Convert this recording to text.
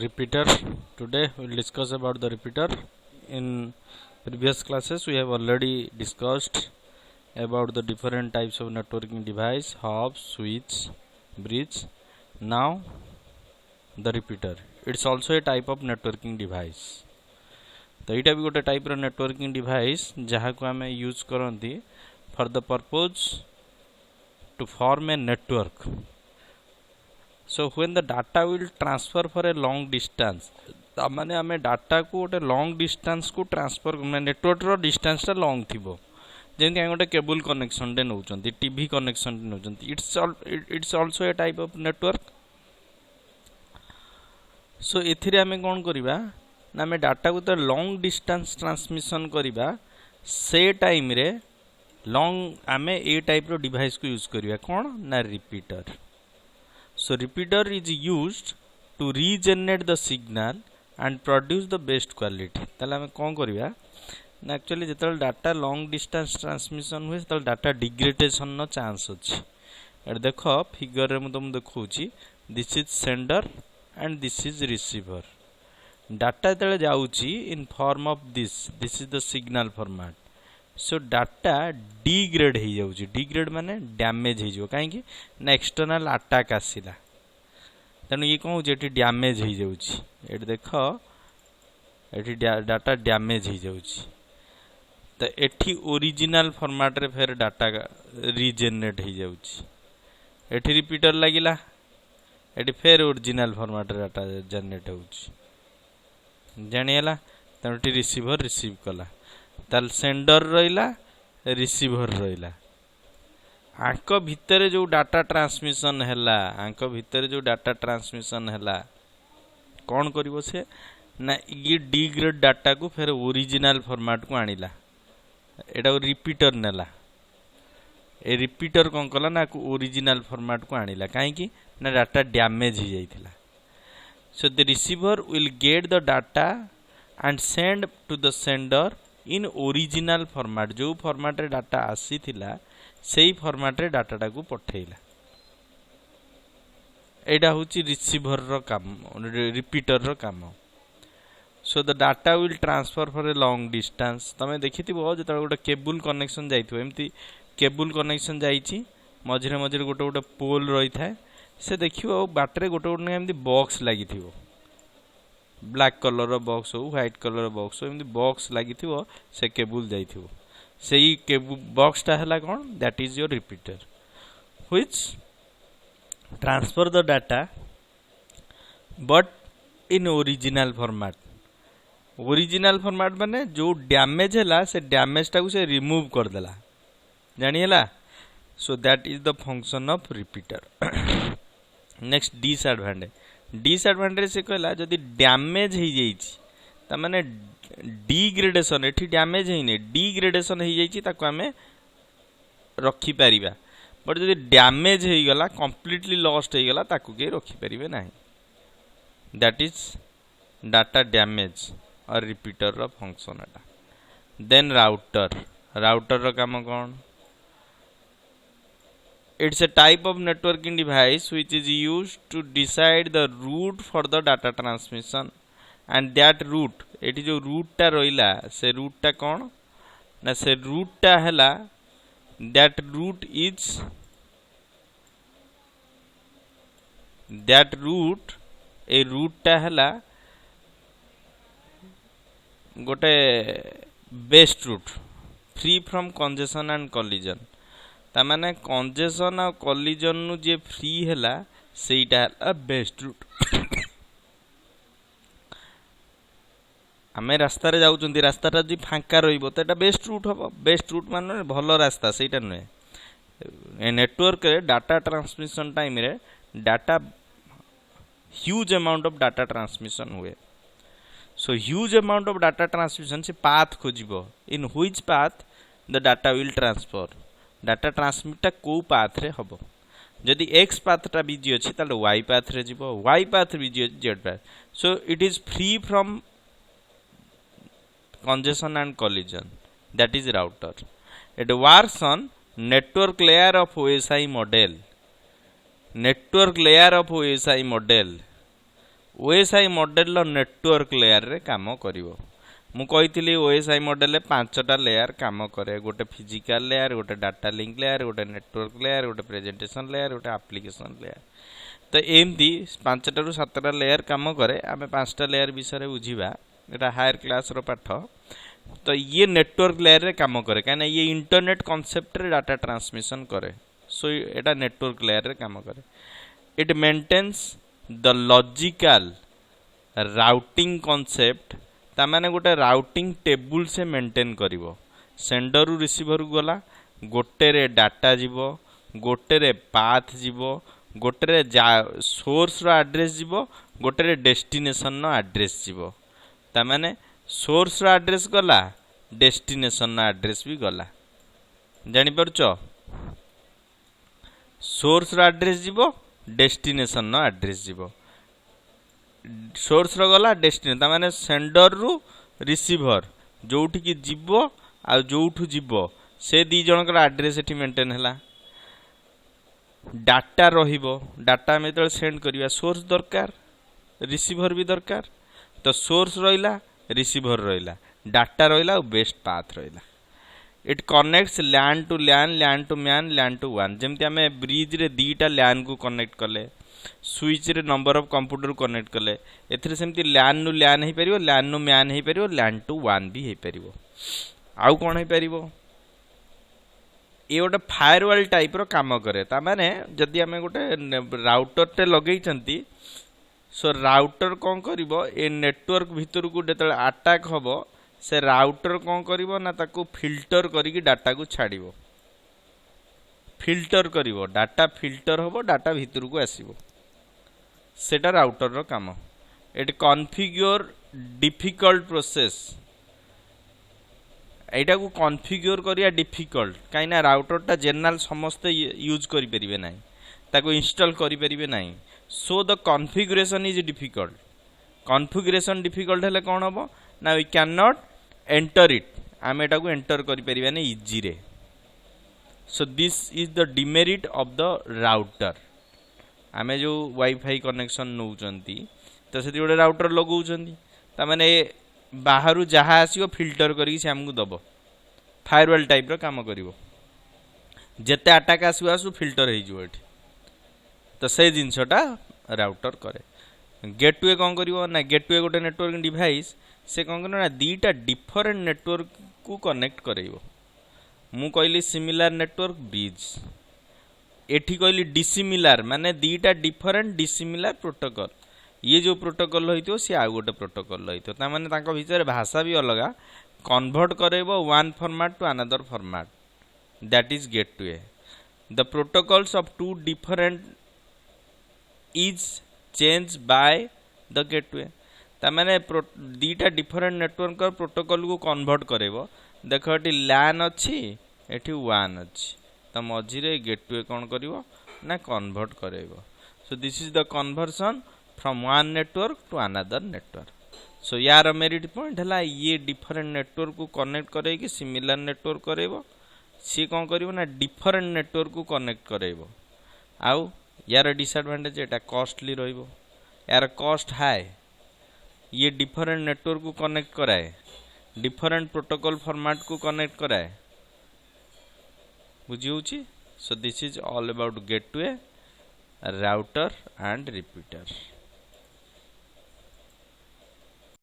Repeater. Today we will discuss about the repeater. In previous classes we have already discussed about the different types of networking device, hub, switch, bridge. Now the repeater, it's also a type of networking device. तो यहाँ भी गोटे type रो networking device जहाँ को आम use करती for the purpose to form a network. So when the data will transfer for a long distance, तामाने आमे डाटा को गोटे लॉन्ग डिस्टेंस को ट्रांसफर नेटवर्क रो डिस्टेंस टा लॉन्ग थिबो जेंति आ गोटे केबल कनेक्शन डे नउचंती टीवी कनेक्शन डे नउचंती it's also a type of network. So एथिरे आमे कोन करिबा ना आमे डाटा को तो लॉन्ग डिस्टेंस ट्रांसमिशन करिबा से टाइम रे लॉन्ग आमे ए टाइप रो डिवाइस को यूज करिबा कोन ना repeater. So repeater is used to regenerate the signal and produce the best quality. ताले हमें कौन करिया ना एक्चुअली जितने डाटा लॉन्ग डिस्टेंस ट्रांसमिशन हुए तो डाटा डिग्रेडेशन नो चांस अच्छी. एट देखो फिगर रे तुम देखौची this is sender and this is receiver. Data जेतले जाउची in form of this is the signal format. So data degrade हो जाउची. डिग्रेड माने डैमेज हो जाउ काहे कि ना एक्सटर्नल अटैक आसिला तेणु ये कौन होची डैमेज हो जाउची. एट देखो एठी डाटा डैमेज हो जाउची तो एठी ओरिजिनल फॉर्मेट रे फेर डाटा रीजेनरेट हो जाउची. एठी रिपीटर लागिला एठी फेर ओरिजिनल फॉर्मेट रे डाटा जनरेट होउची जानियला. तेणु एठी रिसीवर रिसीव कला ताल सेंडर रहिला रिसीवर रहिला आंक भितर जो डाटा ट्रांसमिशन हैला आंक भितर जो डाटा ट्रांसमिशन हैला कौन करिवो से ना ये डिग्रेड डाटा को फिर ओरिजिनल फॉर्मेट को आनिला एटा रिपीटर नेला. ए रिपीटर कौन कला ना को ओरिजिनल फॉर्मेट को आनिला काहे कि ना डाटा डैमेज हो जाइथिला. So the receiver will get the data and send to the sender in original format. जो फॉर्मेट रे डाटा आसी थिला सेही फॉर्मेट रे डाटा को पठेइला. एडा होची रिसीवर रो काम रिपीटर रो काम. So the data will transfer for a long distance. तमे देखिथिबो जेता गोटे केबल कनेक्शन जाइथिबो एमती केबल कनेक्शन जाइछि मझिरे मझिरे गोटे गोटे पोल रही थाए से देखिबो बाटरे गोटे गोटे एमती बॉक्स लागिथिबो ब्लैक कलर बॉक्स हो व्हाइट कलर बॉक्स हो एमती बॉक्स लगी से केबल जाइथिबो सेही केबल बॉक्स टा हला कोन that is your repeater which transfer the data but in original format. Original format माने जो डैमेज हला से डैमेज टा को से रिमूव कर देला जानियला. So that is the function of repeater. Next disadvantage से कहला जदि डैमेज हो जाइछि त माने डिग्रेडेशन एठी डैमेज हेइने डिग्रेडेशन हो जाइछि ताको हमें रखी परिबा. बट जदि डैमेज हो गला कंप्लीटली लॉस्ट हो गला ताको के रखी परिबे नाही. दैट इज डाटा डैमेज और रिपीटर रो फंक्शन एटा. देन राउटर रो काम कोन. It's a type of networking device which is used to decide the route for the data transmission and that route eighty जो रूट टा रहिला से रूट टा कौन ना से रूट टा हैला that route ए रूट टा हैला गोटे best route free from congestion and collision. तामाने कंजेशन और कॉलिजन नु जे फ्री हैला सेटा हैला बेस्ट रूट. आमे रास्ता रे जाउचंती रास्ताटा जे फांका रहिबो त एटा बेस्ट रूट हबो. बेस्ट रूट माने भलो रास्ता सेटा नुए. ए नेटवर्क रे डाटा ट्रांसमिशन टाइम रे data huge amount of data transmission हुए. So huge amount of data transmission से पाथ खोजिबो in which path the data will transfer. Data ट्रांसमिटा को पाथ रे हबो. जदि एक्स पाथटा बिजी अछि ताले वाई पाथ रे जिवो वाई पाथ बिजी अछि Z path. So it is free from congestion and collision. That is router. It works on network layer of OSI model. Network layer of OSI model. OSI model network layer रे काम करिवो मु कही OSI model 5टा layer काम करे गोटे physical layer गोटे data link layer गोटे network layer गोटे प्रेजेंटेशन लेयर गोटे एप्लिकेशन लेयर तो एमती 5टा रु 7टा लेयर काम करे आमे 5टा लेयर विषय बुझीबा एटा हायर क्लास रो पाठ तो ये नेटवर्क लेयर रे काम करे कहना ये इंटरनेट कॉन्सेप्ट रे डाटा ट्रांसमिशन करे सो एटा नेटवर्क लेयर रे काम करे it maintains the logical routing concept तामाने गोटे राउटिंग टेबुल से मेंटेन करिवो सेंडर रु रिसीवर गला गोटे रे डाटा जीवो गोटे रे पाथ जीवो गोटे रे सोर्स रो एड्रेस जीवो गोटे रे डेस्टिनेशन नो एड्रेस जीवो तामाने सोर्स रो एड्रेस गला डेस्टिनेशन नो एड्रेस भी गला जानि परछो सोर्स रो एड्रेस जीवो डेस्टिनेशन नो एड्रेस जीवो सोर्स रो गला डेस्टिनेशन तामाने सेंडर रु रिसीवर जोठी की जीवो आ जोठू जीवो से दी जनकर एड्रेस एठी मेंटेन हला डाटा रहिबो डाटा में तो सेंड करिया सोर्स दरकार रिसीवर भी दरकार तो सोर्स रहिला रिसीवर रहिला डाटा रहिला और बेस्ट पाथ रहिला it connects LAN to MAN LAN to वन जेमति आमे ब्रिज रे दीटा लैन को कनेक्ट कले स्विच रे नंबर ऑफ कंप्यूटर कनेक्ट कले एथिरे सेमति लैन नु लैन हे परिबो लैन नु मैन हे परिबो लैन टू वन भी हे परिबो आउ कोन हे परिबो ये गोटे फायरवॉल टाइप रो काम करे ता माने जदि आमे गोटे राउटर टे लगेई चंती सो राउटर कौन करिवो ए नेटवर्क भितर को जेतले अटैक हबो से राउटर कौन करिवो ना ताको फिल्टर करिकी डाटा को छाड़िवो फिल्टर करिवो डाटा फिल्टर हबो डाटा भितर को आसीबो सेटा राउटर रो काम इट कॉन्फिगर डिफिकल्ट प्रोसेस एटा को कॉन्फिगर करिया डिफिकल्ट काई ना राउटर टा जनरल समस्त यूज करि परिबे नाही ताको इंस्टॉल करि परिबे नाही so the configuration is difficult configuration difficult हेले कोन हबो ना we can not enter it आम एटा को एंटर करि परिबे नाही इजी रे so this is the demerit of the router आमे जो वाईफाई कनेक्शन नौचंती तो से गोटे राउटर लगौचंती ता माने बाहरु जहाँ आसीओ फिल्टर करी से हमको दबो फायरवॉल टाइप रो काम करिवो जेते अटैक आसु आसु फिल्टर हे जो एठी तो से जिनसटा राउटर करे गेटवे कौन करिवो ना गेटवे गोटे नेटवर्क डिवाइस से कौन करना दीटा डिफरेंट नेटवर्क को कनेक्ट करइबो मु कहली सिमिलर नेटवर्क ब्रिज एठी कहली डिसिमिलर माने दीटा डिफरेंट डिसिमिलर प्रोटोकॉल ये जो प्रोटोकॉल होइतो से आ गोटे प्रोटोकॉल होइतो ता माने तांको भीतर भाषा भी अलगा कन्वर्ट करेबो one format to another format that is gateway the protocols of two different is change by the gateway ता माने दीटा डिफरेंट नेटवर्क प्रोटोकॉल को कन्वर्ट करेबो देखो एटी लैन अछि एटी वन अछि त मझिरे गेटवे कोन करिवो ना कन्वर्ट करेबो so this is the conversion from one network to another network so यार मेरिट पॉइंट है ये डिफरेंट नेटवर्क को कनेक्ट करे कि सिमिलर नेटवर्क करेबो सी कौन करिवो ना डिफरेंट नेटवर्क को कनेक्ट करेबो आउ यार डिसएडवांटेज एटा कॉस्टली रहिबो यार कॉस्ट हाई ये डिफरेंट नेटवर्क को कनेक्ट कराए डिफरेंट प्रोटोकॉल फॉर्मेट को कनेक्ट कराए बुझी होची सो this is all about gateway router and repeater.